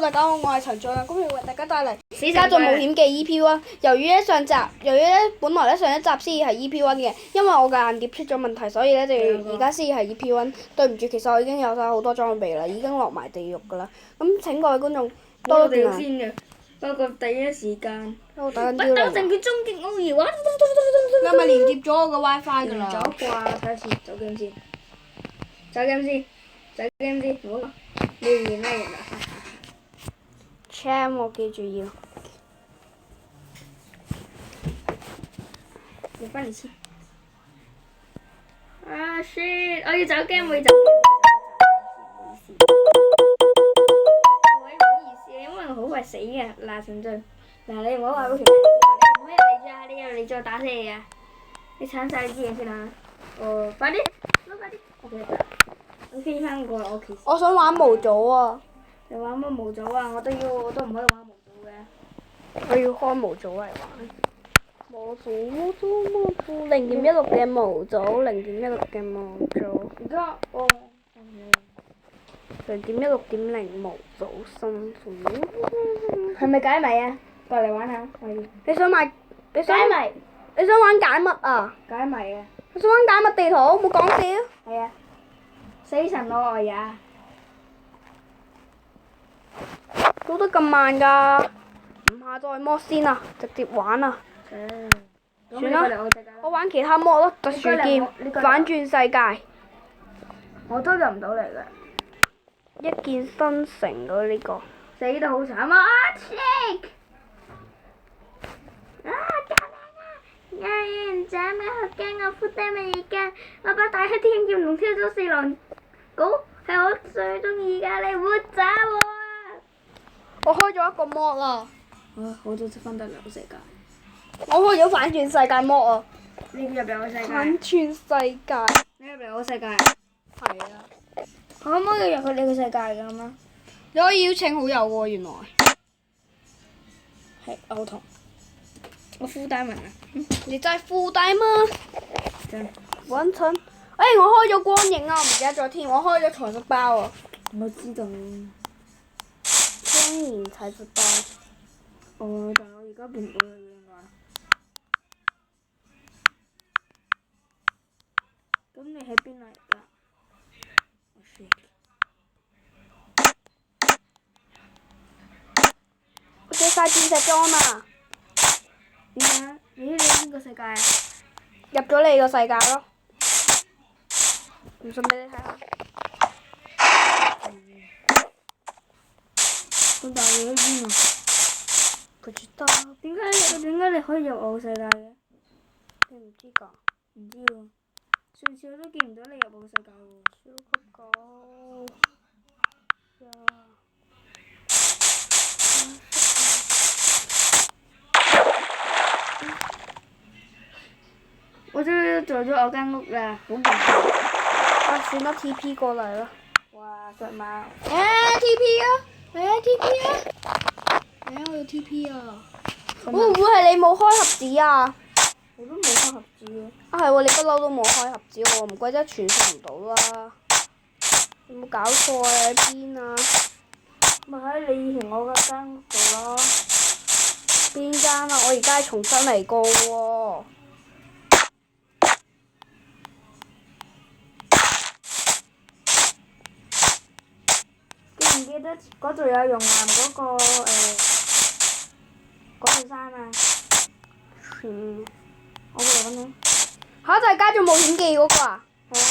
大家好，我係陳俊啊，今日為大家帶嚟《家族冒險記 EP1》。由於咧本來咧上一集先係 EP1 嘅，因為我嘅硬碟出咗問題，所以咧就而家先係 EP1。對唔住，其實我已經有晒好多裝備啦，已經落埋地獄噶啦。咁請各位觀眾多啲先嘅，不過第一時間。我打緊雕嚟。不鬥陣佢終極奧義玩。你係咪連接咗我個 WiFi 㗎啦？連咗啩，睇下先，走 game 先。走 game 先，走 game 先，唔好講。你完咩完啦？Cham 我記住要。你翻嚟先。啊 shit！我要走 game，我要走 game。各位唔好意思，因為我好快死嘅嗱陳俊。嗱你唔好話俾其他人知，你唔好入嚟咋，你入嚟再打死你啊！你鏟晒啲嘢先啦。哦，快啲，快啲。OK 得。我飛翻過我屋企。我想玩模組啊！你玩乜模組啊？我都唔可以玩模組嘅。我要開模組嚟玩。模組0.16嘅模組0.16嘅模組。而家我0.16.0模組辛苦。係咪解謎啊？過嚟玩下，可以。你想玩解密啊？解謎啊！你想玩解密地圖？冇講笑。係啊。死神攞我呀！都得咁慢㗎？唔下載mod先啊，直接玩啊！算啦，我玩其他 mod 咯，特殊劍、反轉世界。我都入唔到嚟㗎。一鍵生成嗰呢個。死得好慘啊！Chick！救命啊！有人斬啊！好驚啊！負擔咪而家，我把大黑天劍龍挑咗4郎稿，係我最中意㗎，你唔好斬我啊！我開咗一個 mod 啦。我都識翻得兩個世界。我開咗反轉世界 mod 啊！你入嚟我世界。反轉世界。你入嚟我世界。係啊。我可唔可以入去你個世界㗎咁啊？你可以邀請好友喎，原來。係我同。我full diamond啊！你真係full diamond？真。穩陣。我開咗光影啊！我唔記得咗添，我開咗彩色包啊。我知道。天然彩色包。但係我而家見唔到你應該。咁你喺邊啊而家？我借晒鑽石裝啊！點解？你邊個世界啊？入咗你個世界咯。唔信俾你睇下。咁但係你喺邊啊？不知道。點解你可以入我世界嘅？你唔知㗎？唔知喎。上次我都見唔到你入我世界喎。超級狗。我終於做咗我間屋啦，好悶。算啦 ，TP 過嚟啦。哇！隻貓。TP 啊！TP 啊！我要 TP 啊！會唔會係你冇開盒子啊？我都冇開盒子嘅。係喎，你不嬲都冇開盒子喎，唔怪得傳送唔到啦。有冇搞錯啊？喺邊啊？咪喺你以前我嗰間屋度咯。邊間啊？我而家係重新嚟過喎。記唔記得嗰度有熔岩嗰個嗰座山啊？我過嚟揾你。就係家族冒險記嗰個啊？係啊。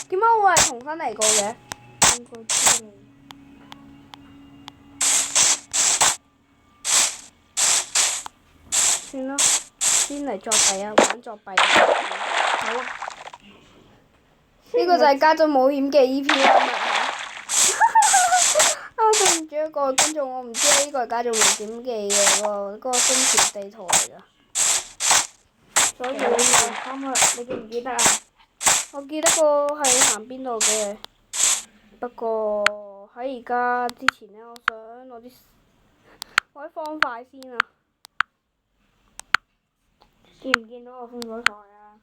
點解會係重新嚟過嘅？應該知你。算啦，先嚟作弊啊！玩作弊。好啊。呢個就係家族冒險記 EP 啦。對唔住各位觀眾，我唔知呢個係家族冒險記嘅嗰個生存地圖嚟㗎。所以你記唔記得啊？我記得個係行邊度嘅，不過喺而家之前呢，我想攞啲方塊先啊。見唔見到我封咗台啊？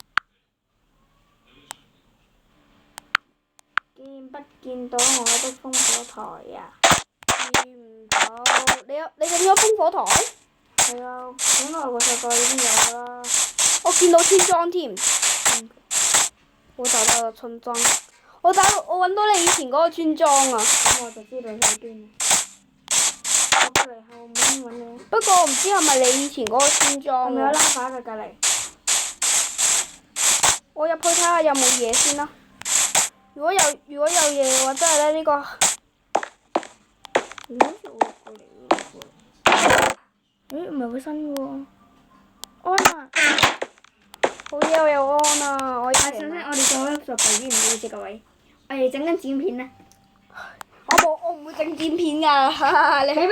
見不見到我都封咗台啊？唔到，你整咗烽火台？係啊，本來個世界已經有㗎啦。我見到村莊添。我找到了村莊。我揾到你以前嗰個村莊啊！咁我就知道喺邊。我過嚟後面揾你。不過我唔知係咪你以前嗰個村莊係咪有拉法嘅隔離？我入去睇下有冇嘢先啦。如果有嘢嘅話，真係咧呢個。咦？我過嚟喎。咦？唔係會新喎。安啊！好嘢，我有安啊！我以前。首先我哋做一座避免唔好意思各位，我哋整緊剪片啊！我唔會整剪片㗎，哈哈！不如我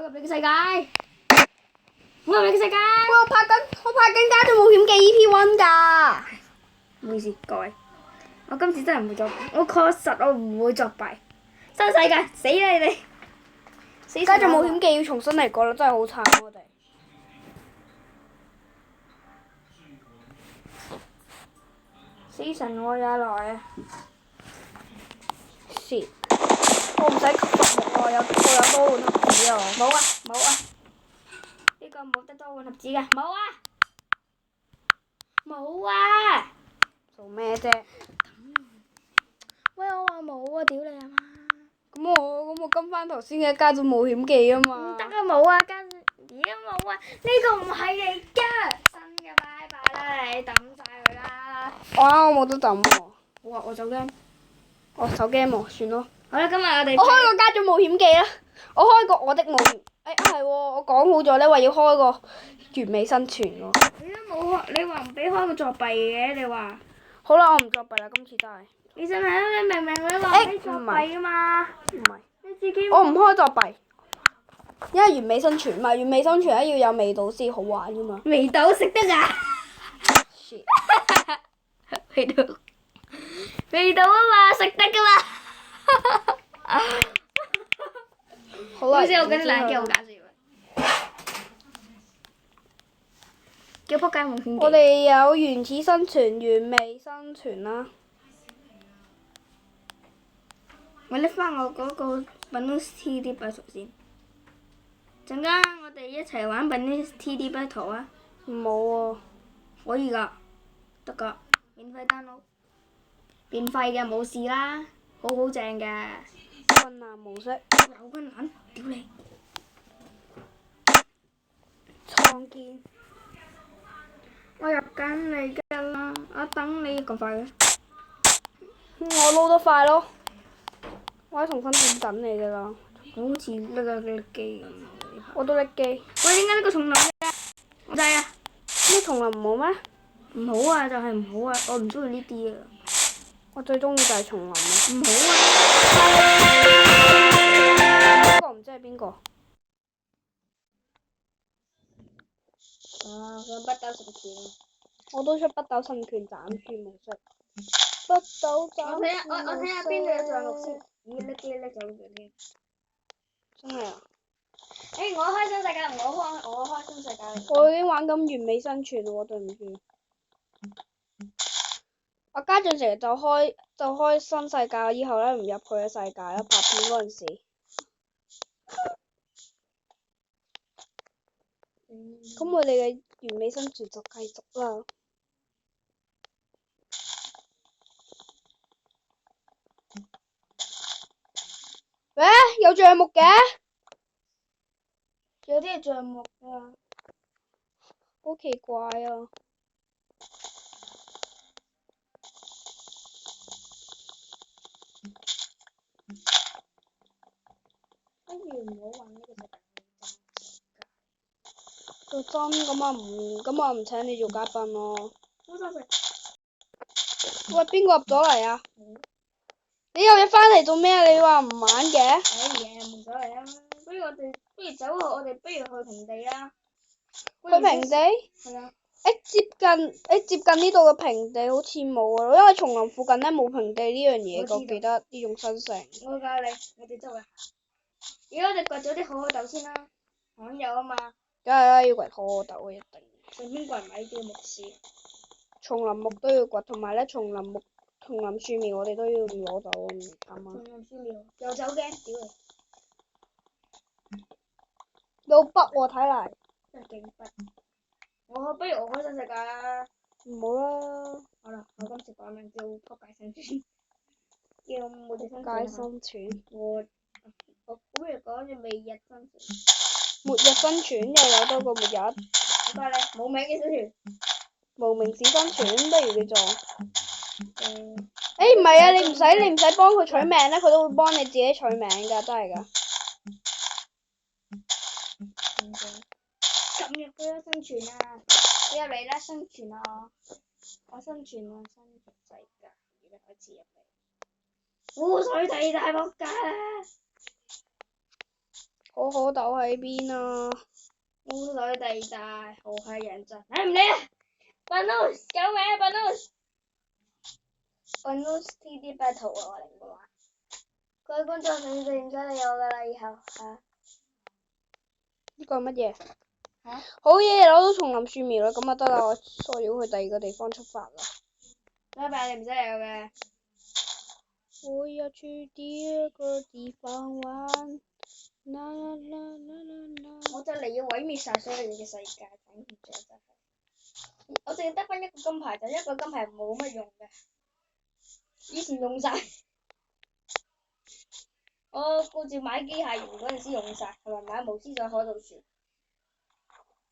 入你嘅世界，我入你嘅世界。我拍緊家族冒險嘅 EP1 㗎。唔好意思各位，我今次真係唔會作弊，我確實我唔會作弊。新世界死啦你哋！家族冒險記要重新嚟過啦，真係好慘我哋。死神我也來啊！是。我唔使吸毒木喎，有多換盒子啊！冇啊冇啊！呢個冇得多換盒子㗎，冇啊冇啊！做咩啫？喂，我話冇啊！屌你啊媽！咁我跟翻頭先嘅家族冒險記啊嘛。唔得啊冇啊，而家冇啊！呢個唔係你㗎，新嘅拜拜啦你，抌晒佢啦！我冇得抌喎。我手機。我手機冇，算咯。好啦，今日我哋。我開個家族冒險記啦！我開個我的冒險。係喎，我講好咗咧，話要開個完美生存喎。你都冇開，你話唔俾開個作弊嘅，你話。好啦，我唔作弊啦，今次真係。你真係啊！你明明你話唔俾作弊㗎嘛。唔係。你自己。我唔開作弊，因為完美生存嘛，完美生存咧要有味道先好玩噶嘛。味道食得㗎。味道。味道啊嘛，食得㗎嘛。好啦。好似我嗰啲冷機好搞笑啊！叫仆街冒險記。我哋有原始生存、完美生存啦。我拎翻我嗰個 Banus TD Battle 先。陣間我哋一齊玩 Banus TD Battle 啊！冇啊。可以㗎，得㗎，免費 download。免費嘅冇事啦，好正嘅。困難模式。有困難？屌你！創建。我入緊你㗎啦，我等你咁快嘅。我撈得快咯。我喺重新點等你㗎啦。好似甩機咁。我都叻機。喂，點解呢個叢林嘅？我制啊！呢叢林唔好咩？唔好啊，就係唔好啊！我唔中意呢啲啊。我最中意就係叢林啊。唔好啊！呢個唔知係邊個？佢北斗神拳。我都出北斗神拳斬樹模式。北斗斬樹模式。我睇下邊度有象綠先。咦，叻啲叻走咗添。真係啊！我開新世界，我開新世界。我已經玩緊完美生存喎，對唔住。我家俊成日就開新世界，以後咧唔入佢嘅世界啦，拍片嗰陣時。咁我哋嘅完美生存就繼續啦。喂，有橡木嘅？有啲係橡木啊。好奇怪啊！不如唔好玩呢個世界。做真咁啊唔請你做嘉賓咯。好多謝。喂，邊個入咗嚟啊？你又一翻嚟做咩啊？你話唔玩嘅？哎呀，冇所謂啊！不如去平地啦。去平地？係啊。接近呢度嘅平地好似冇啊，因為叢林附近咧冇平地呢樣嘢，我記得呢種新城。我教你，我哋周圍行。如果我哋掘咗啲可可豆先啦，罕有啊嘛。梗係啦，要掘可可豆一定。順便掘埋啲木屎。叢林木都要掘，同埋咧叢林樹苗我哋都要攞走啊，唔啱啊。叢林樹苗又走嘅，屌你！有北喎，睇嚟。真係勁北。不如我開新世界啦。唔好啦。好啦，我今次改名叫撲街生存，叫末日生街存。生存。我不如改住末日生存。末日生存又有多個末日。唔該你，冇名嘅生存。無名氏生存不如叫做。唔係啊！你唔使幫佢取名咧，佢都會幫你自己取名㗎，真係㗎。撳入去啦，生存啊！你入嚟啦，生存啊！我生存啊，生存世界，而家開始入嚟。污水地大仆街啦！可可豆喺邊啊？污水地大，好閪認真。唔理啊 ！Bonus 救命啊 ！Bonus TD battle 啊！我哋唔會玩。各位觀眾，你哋唔使理我㗎啦，以後嚇。呢個係乜嘢？嚇？好嘢，攞到叢林樹苗啦，咁就得啦，我要去第二個地方出發啦。拜拜，你唔使理我嘅。我要去第二個地方玩。啦啦啦啦啦啦！我就嚟要毀滅晒所有嘢嘅世界，頂唔住真係。我淨係得翻一個金牌，就一個金牌冇乜用嘅。以前用晒，我顧住買機械人嗰陣時用晒，同埋買無私在海盜船，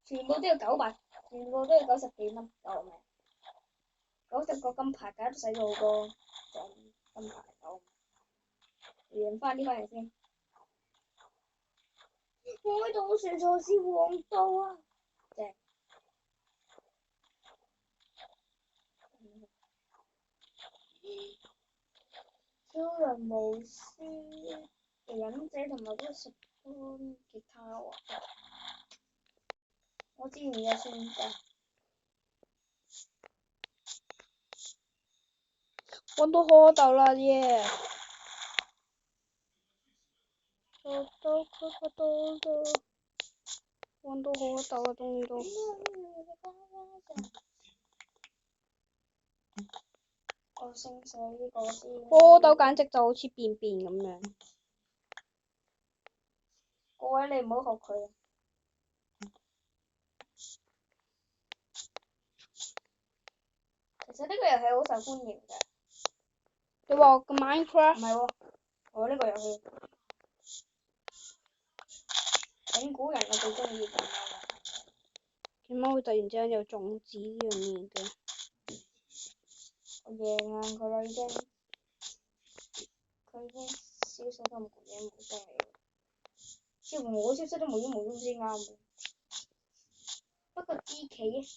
全部都要900，全部都要90幾蚊，救命！90個金牌，梗係都使咗好多獎金牌，救命！贏翻啲翻嚟先。海盜船才是王道啊！正。超人巫師嘅忍者同埋嗰個十般吉他喎，我之前有算㗎。揾到可可豆啦耶！揾到可可豆啦！揾到可可豆啦，終於都。我清洗呢個先。可可豆簡直就好似便便咁樣。各位你唔好學佢啊！其實呢個遊戲好受歡迎㗎。你話個 Minecraft？唔係喎，我呢個遊戲。整蠱人我最中意㗎。點解會突然之間有種子呢樣嘢嘅？我贏硬佢啦已經，佢已經消失得無影無蹤嚟。似乎我消失得無影無蹤先啱。不過支旗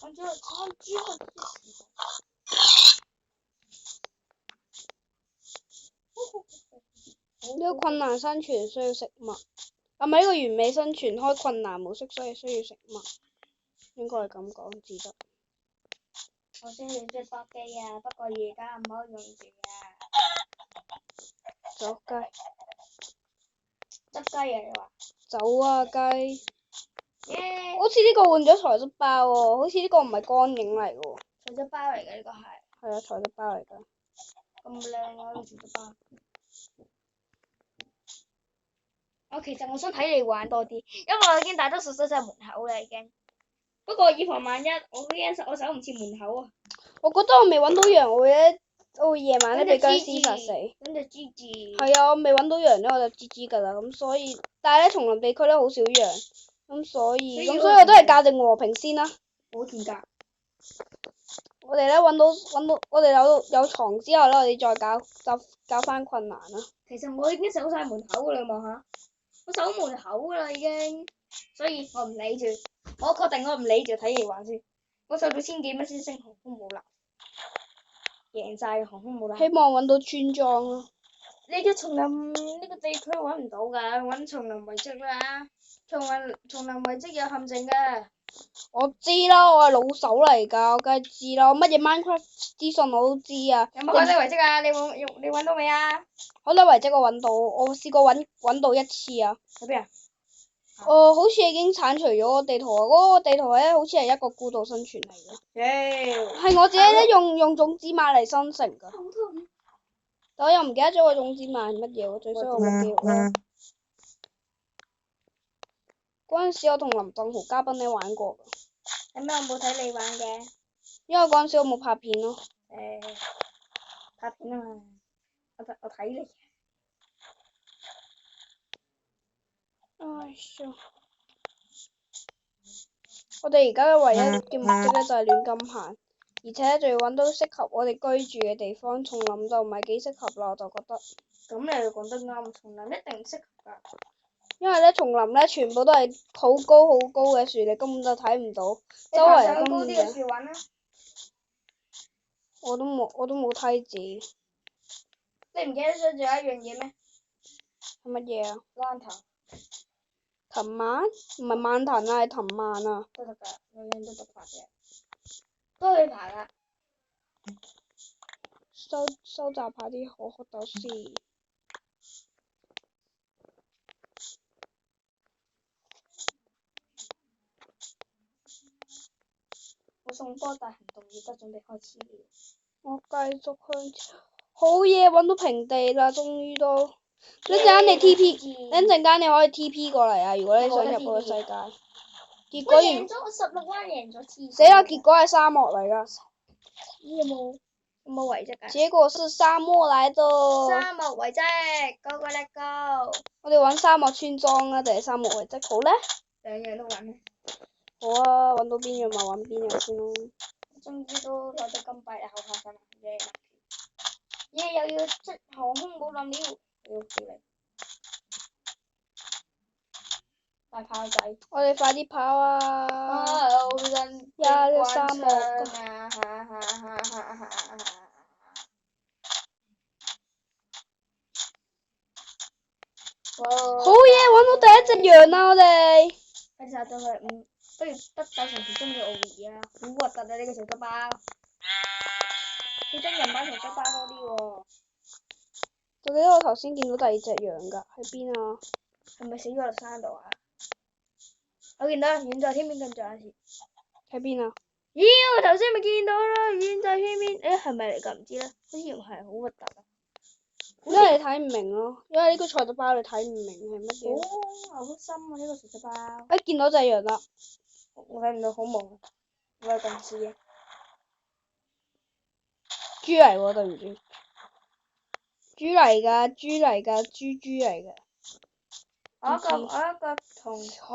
我知道參豬呢個困難生存需要食物，啊唔係呢個完美生存開困難模式，所以需要食物，應該係咁講至得。我先要隻搏機啊，不過而家唔可以用住啊。走雞。執雞啊你話？走啊雞！耶！好似呢個換咗材質包喎，好似呢個唔係光影嚟嘅喎。材質包嚟嘅呢個係。係啊，材質包嚟㗎。咁靚啊！呢個材質包。其實我想睇你玩多啲，因為我已經大多數守晒門口啦已經。不過以防萬一，我驚我守唔切門口啊。我覺得我未揾到羊，我會夜晚咧俾僵屍殺死。咁就 GG。係啊，我未揾到羊咧，我就 GG 㗎啦。咁所以，但係咧叢林地區咧好少羊，咁所以我都係價定和平先啦。好賤格。我哋咧揾到，我哋有床之後咧，我哋再搞翻困難啦。其實我已經守晒門口㗎啦，望下。我守門口㗎啦已經，所以我唔理住，我確定我唔理住睇你玩先。我守到1000幾蚊先升航空母艦，贏晒航空母艦。希望揾到村莊咯。你嘅叢林呢個地區揾唔到㗎，揾叢林遺跡啦，叢林遺跡有陷阱㗎。我知啦，我係老手嚟㗎，我梗係知啦，我乜嘢 Minecraft 資訊我都知啊。有冇海底遺跡啊？你揾到未啊？海底遺跡我揾到，我試過揾到1次啊。喺邊啊？好似已經剷除咗個地圖啊！嗰個地圖咧，好似係一個孤島生存嚟嘅。係我自己咧用種子買嚟生成㗎。但我又唔記得咗個種子賣係乜嘢喎，最衰我冇記錄啦。嗰陣時我同林振豪嘉賓你玩過㗎。係咩？我冇睇你玩嘅。因為嗰陣時我冇拍片咯。拍片啊嘛，我睇你。哎呀！我哋而家嘅唯一嘅目的咧就係亂咁行，而且仲要揾到適合我哋居住嘅地方，叢林就唔係幾適合啦，我就覺得。咁你又講得啱，叢林一定適合㗎。因為咧，叢林咧全部都係好高好高嘅樹，你根本就睇唔到，周圍根本就。樹玩啦。我都冇梯子。你唔記得咗仲有一樣嘢咩？係乜嘢啊？躝藤。藤蔓？唔係蔓藤啊，係藤蔓啊。都得㗎，樣樣都得爬嘅。都可以爬㗎。收集下啲可可豆先。我送波大行動亦都準備開始了。我繼續向前。好嘢，揾到平地啦，終於都。一陣間你 TP，一陣間你可以 TP 過嚟啊！如果你想入嗰個世界。結果贏咗，我16彎贏咗次。死啦！結果係沙漠嚟㗎。有冇遺跡啊？結果是沙漠嚟的。沙漠遺跡 ，Go go let go！我哋揾沙漠村莊啊，定係沙漠遺跡好咧？兩樣都揾。好啊，揾到邊樣咪揾邊樣先咯。終於都攞到金幣啦，好開心啊！耶！又要出航空母艦了，要叫你大炮仔。我哋快啲跑啊！好人呀！呢個沙漠。好嘢，揾到第一隻羊啦！我哋。快殺咗佢！不如北斗城市中嘅奧義啊！好核突啊！呢個小德包。你真人版同德包多啲喎。到底我頭先見到第二隻羊㗎，喺邊啊？係咪死咗落山度啊？我見到啦，遠在天邊更在眼前。喺邊啊？咦！我頭先咪見到啦，遠在天邊。誒係咪嚟㗎？唔知咧，好似唔係，好核突啊！因為你睇唔明咯，因為呢個菜豆包你睇唔明係乜嘢。好深啊！呢個菜豆包。哎，見到隻羊啦！我睇唔到，好朦。我有近視嘅。豬嚟喎，對唔住。豬嚟㗎，豬嚟㗎，豬嚟㗎。我一個同嗰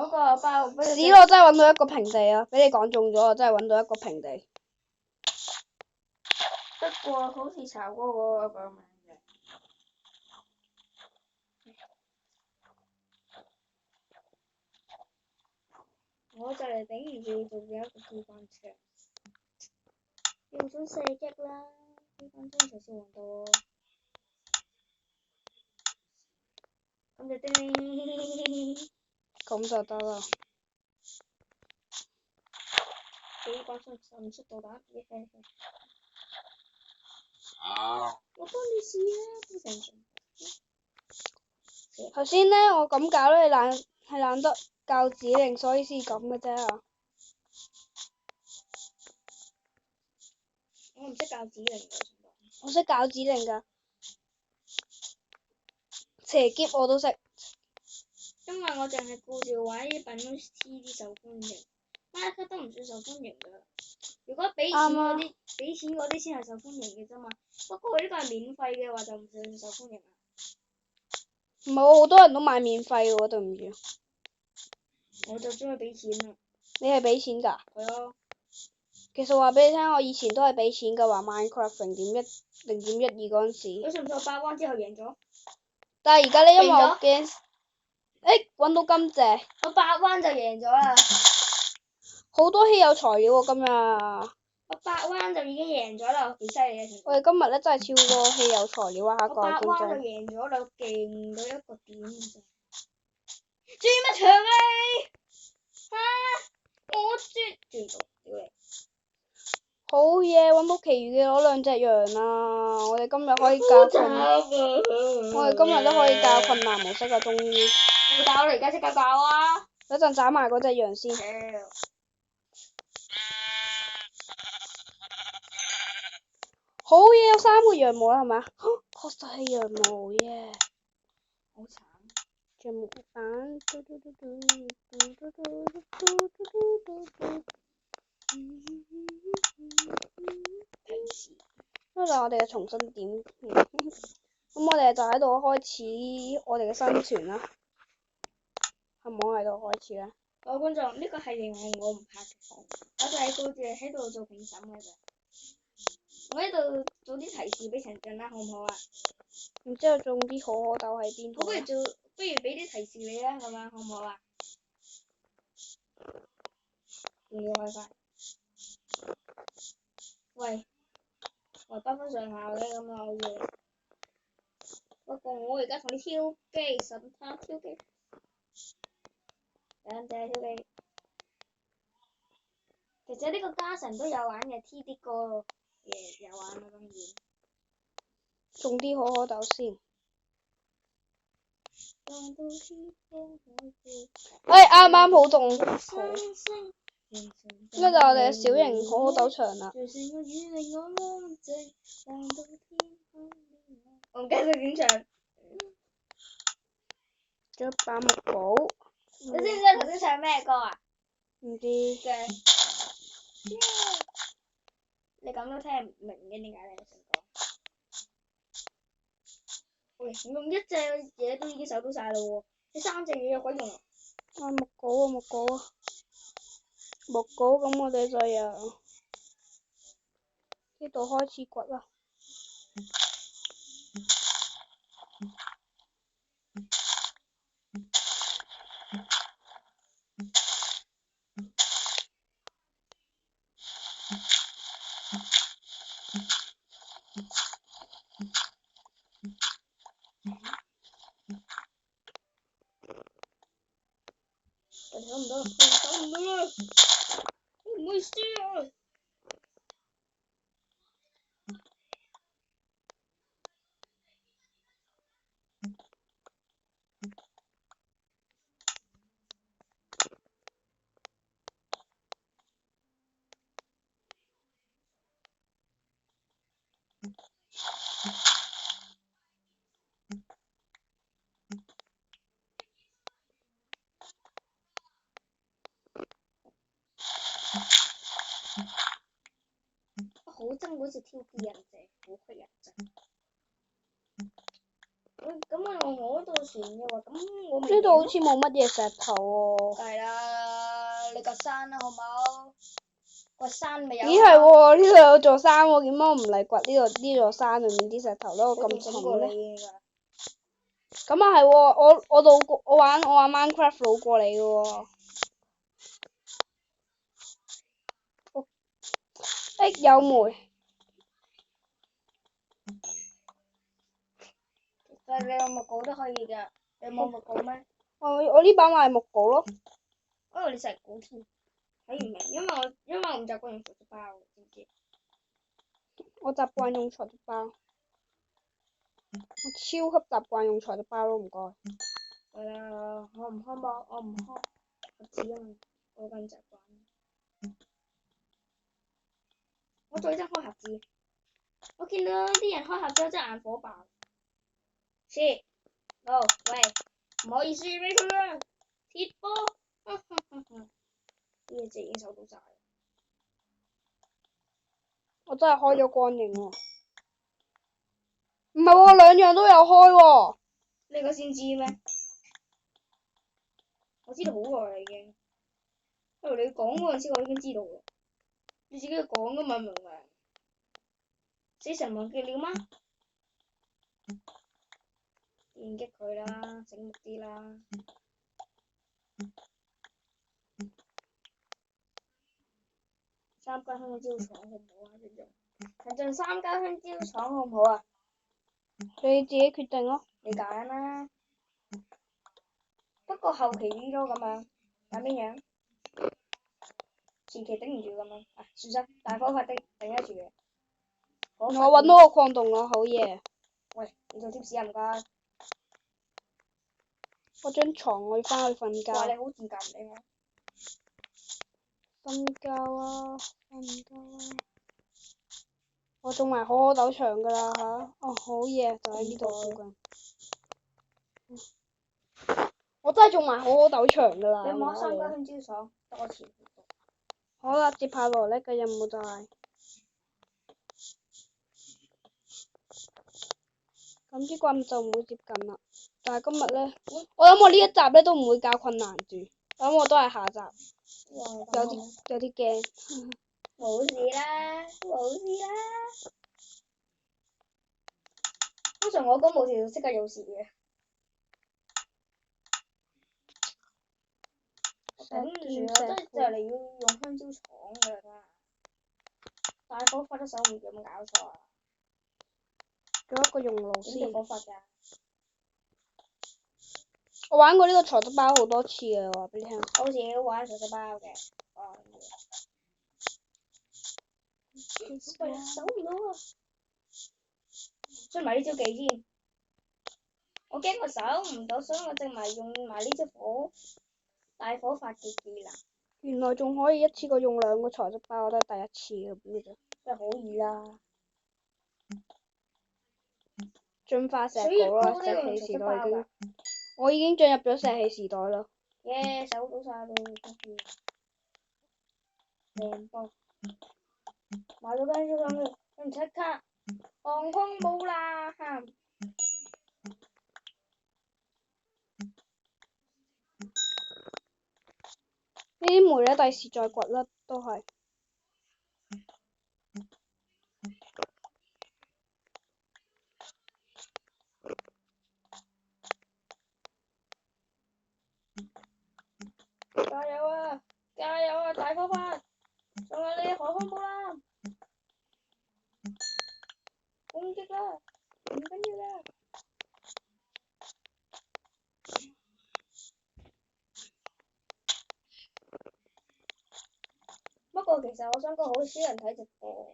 個包。屎咯！真係揾到一個平地啊！俾你講中咗，我真係揾到一個平地。不過好似炒過嗰個名嘅。我就嚟頂唔住，仲有一個機關槍。用咗射擊啦，機關槍才是王道。咁就叮。咁就得啦。機關槍神速導彈，耶！我幫你試啊，都成功。頭先咧，我咁搞咧，係懶得校指令，所以先咁嘅啫。我唔識校指令㗎。我識校指令㗎。斜劫我都識。因為我淨係顧住玩呢品 T 啲受歡迎，馬克都唔算受歡迎㗎。如果俾錢嗰啲，俾錢嗰啲先係受歡迎嘅啫嘛。不過呢個係免費嘅話就唔算受歡迎啦。唔係，好多人都買免費喎，對唔住。我就中意俾錢啦。你係俾錢㗎？係啊。其實話俾你聽，我以前都係俾錢㗎，玩 Minecraft 0.12嗰陣時。你信唔信我8關之後贏咗？但係而家呢，因為我驚，揾到金隻。我8關就贏咗啦。好多稀有材料喎，今日。我8關就已經贏咗啦，幾犀利啊！我哋今日咧真係超多稀有材料啊！下一個我8競爭。關就贏咗啦，勁到一個點㗎咋。轉乜場啊你？我轉到，屌你！好嘢，揾到其餘嘅嗰兩隻羊啦！我哋今日可以教困，我哋今日都可以教困難模式啊！終於。但係我哋而家即刻教啊！等陣斬埋嗰隻羊先。好嘢，有3個羊毛啦，係咪啊？好確實係羊毛耶，好慘。橡木板。提示。呢個就係我哋嘅重新點。咁我哋就喺度開始我哋嘅生存啦。係唔好喺度開始咧？各位觀眾，呢個系列係我唔拍嘅，我就係顧住喺度做評審嘅啫。我喺度做啲提示俾陳俊啦，好唔好啊？然之後種啲可可豆喺邊度？不如俾啲提示你啦，咁樣好唔好啊？用咗 WiFi。喂，我係不分上下嘅咁啊，好似。不過我而家同你挑機，神探挑機。兩隻挑機。其實呢個家臣都有玩嘅 ，TD 哥嘢有玩啦，當然。種啲可可豆先。哎，啱啱好種好。呢個就係我哋嘅小型可可豆場啦。我唔記得點唱。仲有把木稿。你知唔知頭先唱咩歌啊？唔知。你咁都聽唔明嘅，點解你成歌？喂，我用一隻嘢都已經搜到晒啦喎，你3隻嘢有鬼用啊？木稿啊，木稿啊。木稿，咁我哋就由呢度開始掘啦。手唔到啦，唔好意思啊。好憎嗰隻挑機人啫，好乞人憎。咁我用我嗰度船嘅話，咁我咪呢度好似冇乜嘢石頭喎。係啦，你掘山啦，好唔好？掘山咪有。咦係喎，呢度有座山喎，點解我唔嚟掘呢座山裏面啲石頭咧？我咁蠢咧。咁啊係喎，我玩 Minecraft 老過你嘅喎。有煤。但係你有木稿都可以㗎，你冇木稿咩？我呢把咪係木稿咯。我以為你石稿添，睇唔明，因為我唔習慣用鋤頭包，知唔知？我習慣用鋤頭包。我超級習慣用鋤頭包咯，唔該。係啦，我唔開包，我唔開盒子啊嘛，我咁習慣。我最憎開盒子，我見到啲人開盒子真係眼火爆。切，喂，唔好意思俾佢啦，鐵波，呢嘢隻已經收到晒。我真係開咗光影喎。唔係喎，兩樣都有開喎。呢個先知咩？我知道好耐啦已經，不如你講嗰陣時我已經知道啦。你自己講噶嘛，明唔明？死神忘記了嗎？電擊佢啦，醒目啲啦。3間香蕉廠好唔好啊？陳俊3間香蕉廠好唔好啊？你自己決定咯。你揀啦。不過後期呢都咁樣，揀邊樣？前期頂唔住咁樣，算啦，大方法的頂得住嘅。我揾到個礦洞啦，好嘢。喂，你做貼士啊唔該。我張床我要翻去瞓覺。哇！你好賤格唔理我。瞓覺啊，瞓覺啊。我種埋可可豆場㗎啦嚇，哦好嘢，就喺呢度附近。我真係種埋可可豆場㗎啦。你摸三家香蕉爽，多錢？好啦，接下來呢個任務就係、咁支棍就唔會接近啦。但係今日呢，我諗我呢一集呢都唔會較困難住，我諗我都係下集，有啲驚。冇事啦，冇事啦。通常我講冇事就即刻有事嘅。頂唔住啊！真係就嚟要用香蕉廠㗎啦，大火發得手唔有冇搞錯啊？仲有一個熔爐先。點火發㗎？我玩過呢個鋤頭包好多次嘅，我話俾你聽。我好似都玩鋤頭包嘅，手唔到啊！出埋呢招技先，我驚我手唔到，所以我淨係用埋呢隻大火發嘅技能。原來仲可以一次過用2個鋤頭包，我都係第一次嘅呢隻。真係可以啦！進化石稿啦，石器時代已經，我已經進入咗石器時代啦。耶！手到晒咯，成波買咗間燒箱佢即刻航空母艦。呢啲煤呢，第時再掘啦，都係。加油啊！加油啊！大火發，仲有你航空母艦，攻擊啦！唔緊要啦。不過其實我想講好少人睇直播。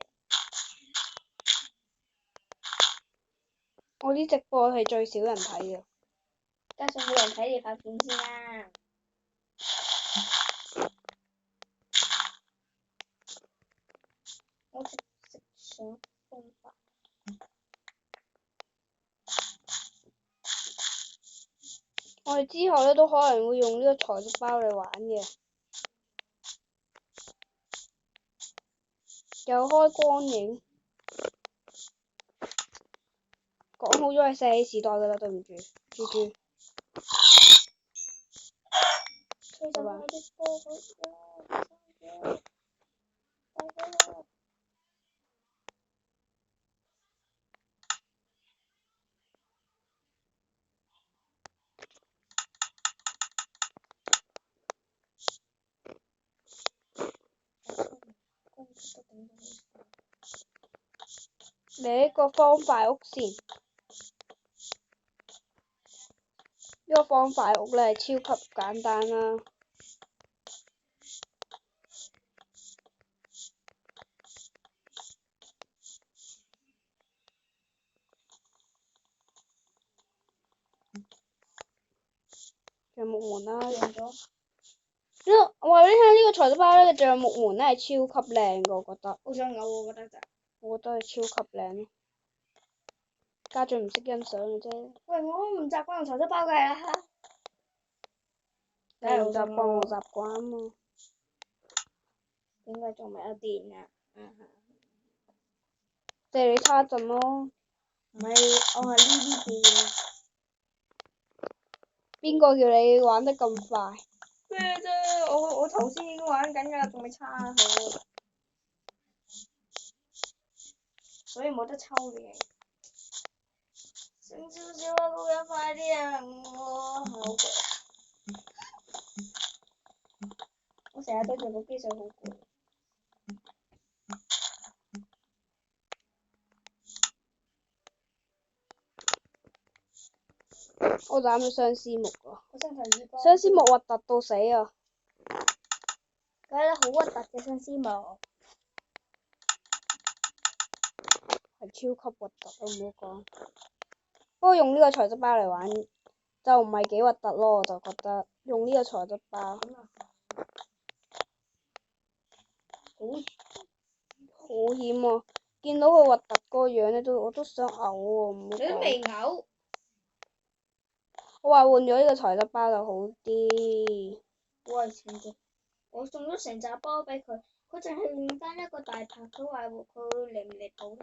我啲直播係最少人睇嘅。加上冇人睇你拍片先啦。我食上方法。我哋之後呢，都可能會用呢個鋤頭包嚟玩嘅。有開光影。講好咗係石器時代㗎啦，對唔住，豬豬。拜拜。嚟一個方塊屋先。呢個方塊屋呢係超級簡單啦。仲有木門啦。我話俾你聽，呢個鋤頭包呢，仲有木門呢係超級靚嘅，我覺得。好想嘔，我覺得就。我覺得係超級靚咯。家長唔識欣賞嘅啫。喂，我唔習慣用鋤頭包㗎啦。你唔習慣，我習慣啊嘛。點解仲未有電啊？借你叉陣咯。唔係，我係呢啲電。邊個叫你玩得咁快？咩啫？我頭先已經玩緊㗎啦，仲未叉好。所以冇得抽嘅。醒少少啊，老友，快啲啊！我好攰。我成日對住部機上好攰。我斬咗相思木啊！我真係相思木核突到死啊！梗係好核突嘅相思木。係超級核突啊！唔好講。不過用呢個鋤頭包嚟玩就唔係幾核突咯，我就覺得用呢個鋤頭包好險喎！見到佢核突個樣咧，我都想嘔喎，唔好你都講。未嘔。我話換咗呢個材質包就好啲。喂，前陣我送咗成扎包俾佢，佢淨係換翻一個大拍，佢話佢離唔離譜？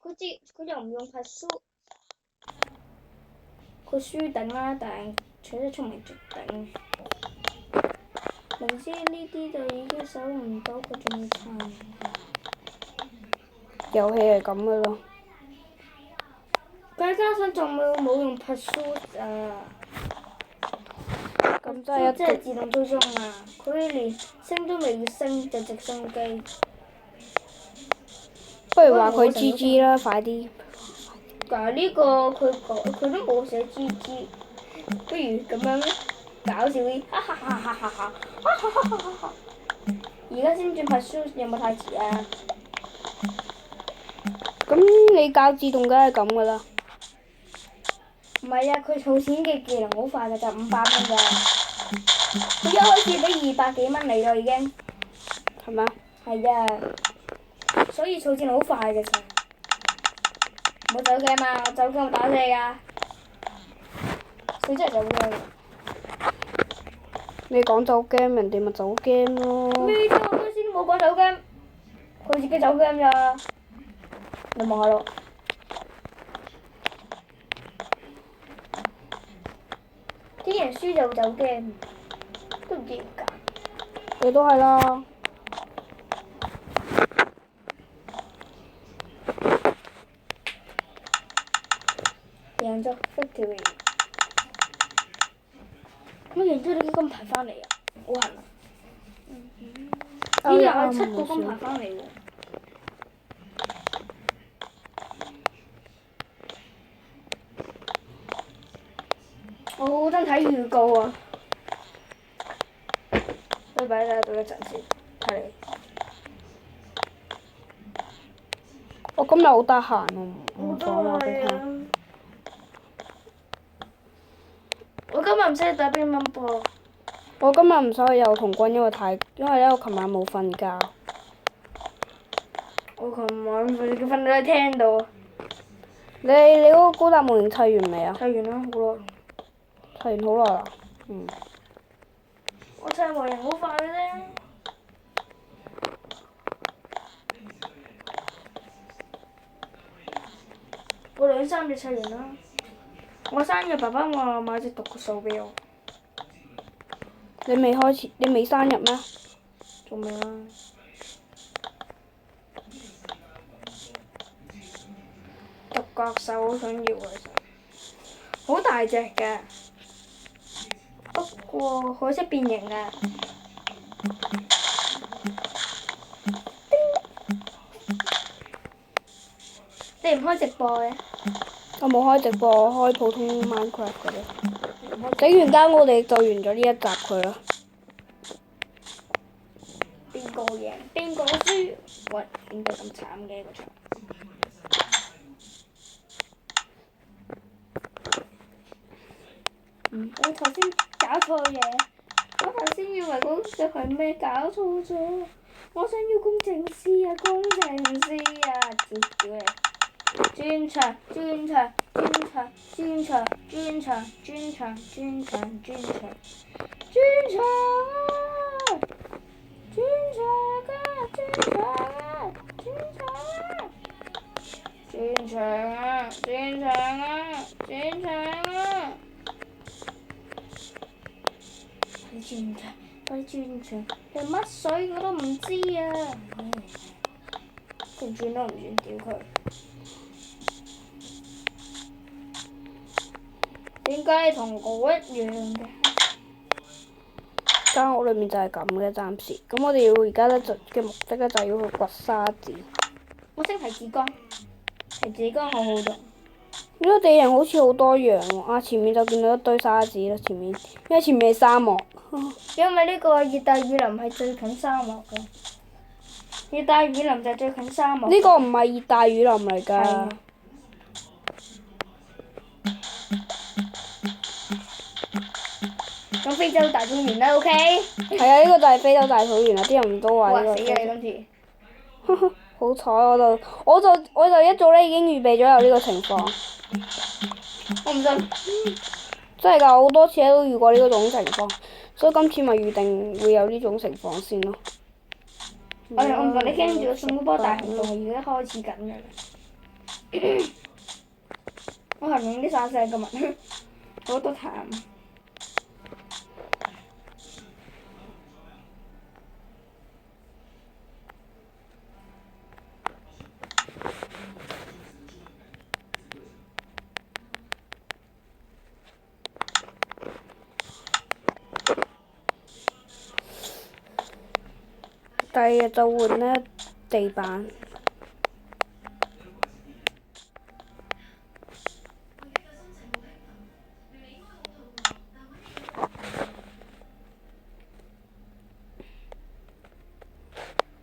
佢又唔用拍書，佢輸頂啦，但係取得聰明絕頂。明知呢啲就已經守唔到，佢仲要撐。遊戲係咁噶咯。再加上仲冇用拍書啊！咁真係即係自動追蹤啊！佢連升都未升就直升機。不如話佢 GG 啦，快啲！但係呢個佢都冇寫 GG，不如咁樣搞笑啲，哈哈哈哈哈哈！而家先轉拍書有冇太遲啊？咁你教自動梗係咁噶啦。唔係啊，佢儲錢嘅技能好快㗎，就500蚊咋。佢一開始俾200幾蚊你咯已經。係咪啊？係啊，所以儲錢好快嘅咋。唔好走 game 啊！我走 game 我打死你㗎。佢真係走 game。你講走 game，人哋咪走 game 咯。咩啫？我啱先都冇講走 game，佢自己走 game 咋。你望下咯。啲人輸就走 game，都唔知點解。你都係啦。贏咗 victory。我贏咗你啲金牌翻嚟啊！好痕啊！呢日我7個金牌翻嚟喎。我好想睇預告啊！拜拜啦，等一陣先睇你。我今日好得閒喎，唔講話俾你聽。我今日唔使打乒乓波。我今日唔使去幼童軍，因為咧我琴晚冇瞓覺。我琴晚瞓到喺廳度。你嗰個高達模型砌完未啊？砌完啦，好耐。砌完好耐啦。嗯。我砌模型好快嘅啫。我2、3日砌完啦。我生日，爸爸話買隻獨角獸俾我。你未生日咩？仲未啦。獨角獸好想要啊！好大隻㗎，不過可惜變形啊！你唔開直播嘅？我冇開直播，我開普通 Minecraft 嘅啫。整完間我哋就完咗呢一集佢啦。邊個贏？邊個輸？喂，點解咁慘嘅個場？我頭先搞錯嘢，我頭先以為嗰隻係咩？搞錯咗。我想要工程師啊！工程師啊！屌你！專場，專場，專場，專場，專場，專場，專場，專場，專場啊！專場啊！專場啊！專場啊！專場啊！專場啊！專場啊！快啲轉場！快啲轉場！你乜水我都唔知啊！佢轉都唔轉，屌佢！點解你同我一樣嘅？間屋裏面就係咁嘅，暫時。咁我哋要而家咧嘅目的咧就係要去掘沙子。我識提子缸，提子缸好好用。呢個地形好似好多樣喎，啊前面就見到一堆沙子啦，前面，因為前面係沙漠。因為呢個熱帶雨林係最近沙漠嘅，熱帶雨林就係最近沙漠。呢個唔係熱帶雨林嚟㗎。係。咁非洲大草原啦，OK？係啊，呢個就係非洲大草原啦，啲人都話呢個。哇！死啊！你今次。好彩我就一早咧已經預備咗有呢個情況。我唔信。真係㗎，好多次都遇過呢種情況，所以今次咪預定會有呢種情況先咯。我唔信，你傾住個送波大行動而家開始緊㗎啦。我係用啲散射嘅物，好多痰。第二日就換咧地板。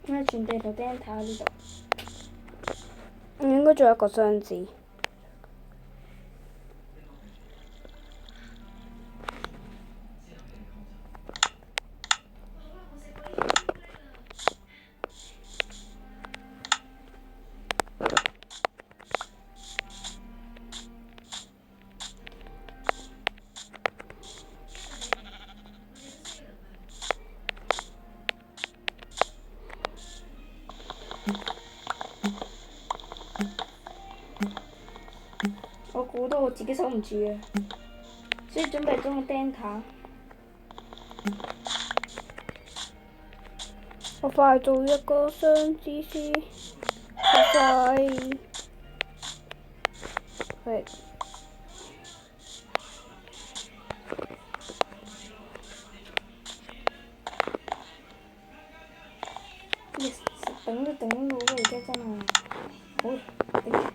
咁啊，全地圖釘塔呢度。應該仲有一個箱子。我估到我自己守唔住啊，所以準備咗個釘塔。我快做一個箱子先，快！係。等都等到啦，而家真係，好頂。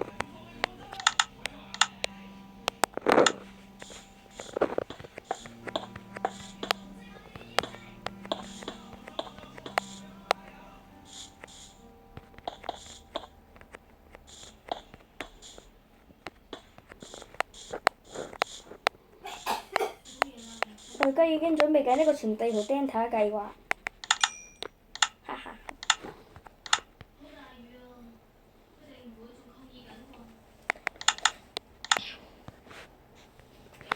我而家已經準備緊呢個全地圖釘塔計劃。哈哈。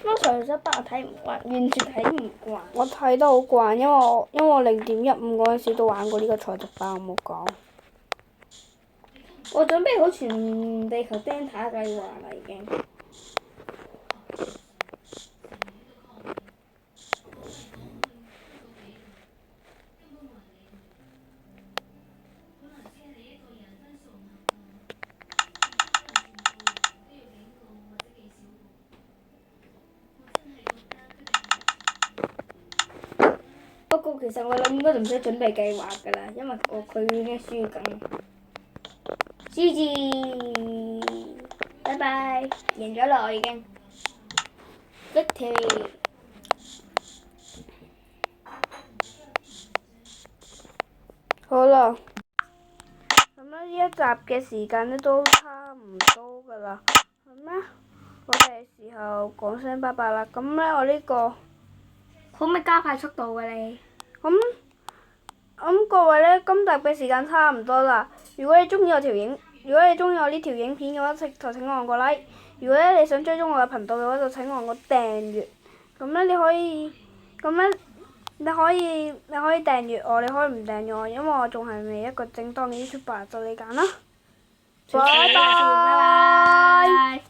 剛才嗰筆我睇唔慣，完全睇唔慣。我睇得好慣，因為我0.15嗰陣時都玩過呢個賽迪巴，我冇講。我準備好全地球釘塔計劃啦，已經。不過其實我諗應該就唔使準備計劃㗎啦，因為佢已經輸緊。GG，拜拜，贏咗啦我已經。Victory。好啦，咁呢一集嘅時間咧都差唔多㗎啦，咁咧我哋時候講聲拜拜啦。咁咧我呢個可唔可以加快速度㗎你？咁各位咧，今集嘅時間差唔多啦。如果你中意我呢條影片嘅話，就請按個 like。如果咧你想追蹤我嘅頻道嘅話，就請按個訂閱。咁咧你可以訂閱我，你可以唔訂閱我，因為我仲係未一個正當嘅 YouTuber，就你揀啦。拜拜。